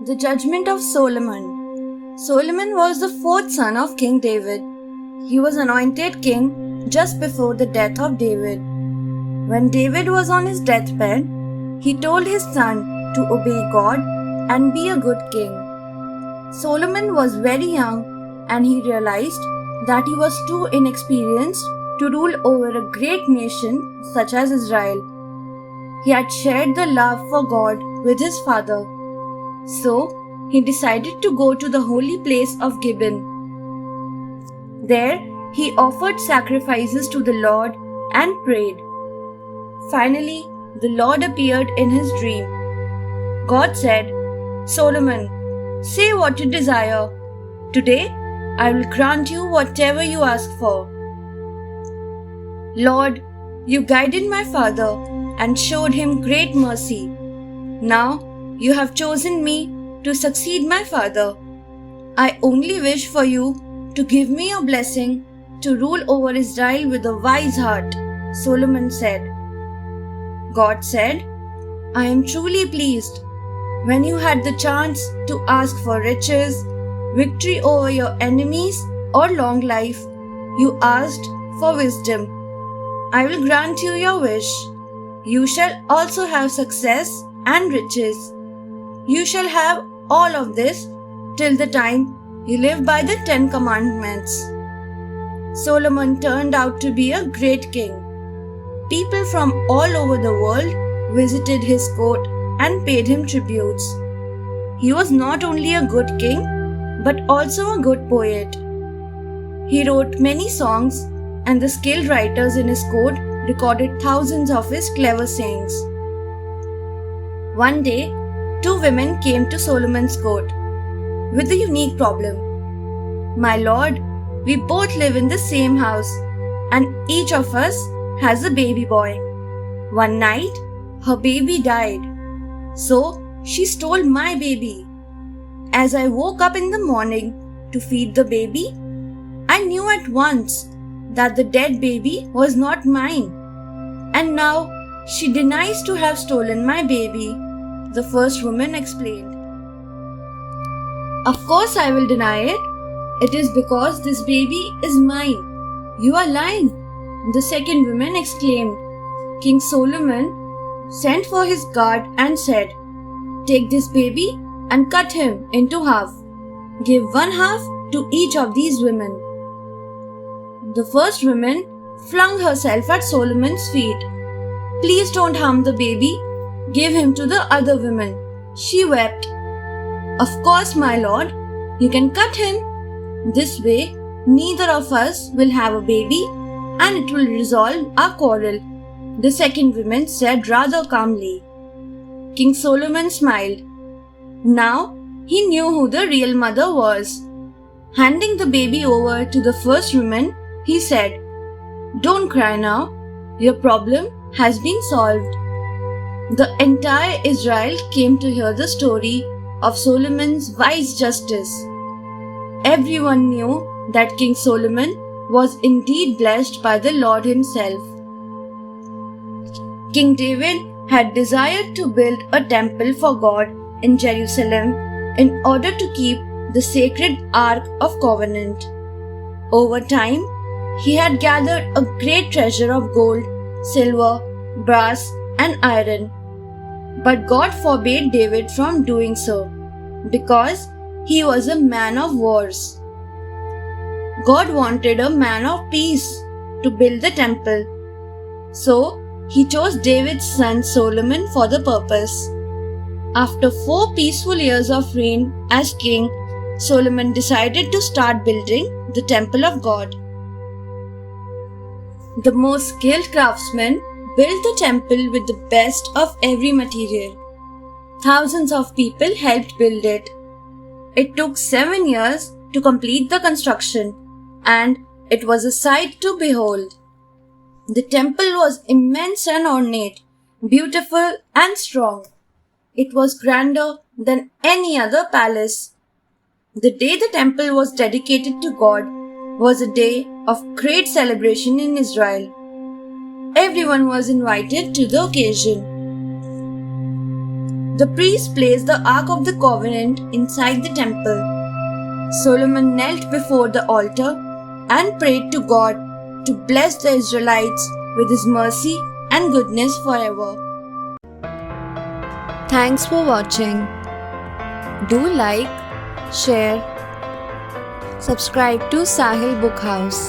The judgment of Solomon. Solomon was the fourth son of King David. He was anointed king just before the death of David. When David was on his deathbed, he told his son to obey God and be a good king. Solomon was very young and he realized that he was too inexperienced to rule over a great nation such as Israel. He had shared the love for God with his father. So, he decided to go to the holy place of Gibeon. There, he offered sacrifices to the Lord and prayed. Finally, the Lord appeared in his dream. God said, "Solomon, say what you desire. Today, I will grant you whatever you ask for." Lord, you guided my father and showed him great mercy. Now, you have chosen me to succeed my father. I only wish for you to give me your blessing to rule over Israel with a wise heart, Solomon said. God said, "I am truly pleased. When you had the chance to ask for riches, victory over your enemies, or long life, you asked for wisdom. I will grant you your wish. You shall also have success and riches. You shall have all of this till the time you live by the 10 Commandments." Solomon turned out to be a great king. People from all over the world visited his court and paid him tributes. He was not only a good king, but also a good poet. He wrote many songs, and the skilled writers in his court recorded thousands of his clever sayings. One day, two women came to Solomon's court with a unique problem. "My lord, we both live in the same house, and each of us has a baby boy. One night, her baby died, so she stole my baby. As I woke up in the morning to feed the baby, I knew at once that the dead baby was not mine. And now she denies to have stolen my baby," the first woman explained. "Of course I will deny it. It is because this baby is mine. You are lying," the second woman exclaimed. King Solomon sent for his guard and said, "Take this baby and cut him into half. Give one half to each of these women." The first woman flung herself at Solomon's feet. "Please don't harm the baby. Give him to the other women," she wept. "Of course, my lord, you can cut him. This way, neither of us will have a baby and it will resolve our quarrel," the second woman said rather calmly. King Solomon smiled. Now he knew who the real mother was. Handing the baby over to the first woman, he said, "Don't cry now. Your problem has been solved." The entire Israel came to hear the story of Solomon's wise justice. Everyone knew that King Solomon was indeed blessed by the Lord himself. King David had desired to build a temple for God in Jerusalem in order to keep the sacred Ark of Covenant. Over time, he had gathered a great treasure of gold, silver, brass, and iron. But God forbade David from doing so, because he was a man of wars. God wanted a man of peace to build the temple. So, he chose David's son Solomon for the purpose. After 4 peaceful years of reign as king, Solomon decided to start building the temple of God. The most skilled craftsmen built the temple with the best of every material. Thousands of people helped build it. It took 7 years to complete the construction, and it was a sight to behold. The temple was immense and ornate, beautiful and strong. It was grander than any other palace. The day the temple was dedicated to God was a day of great celebration in Israel. Everyone was invited to the occasion. The priest placed the Ark of the Covenant inside the temple. Solomon knelt before the altar and prayed to God to bless the Israelites with His mercy and goodness forever. Thanks for watching. Do like, share, subscribe to Sahil Book House.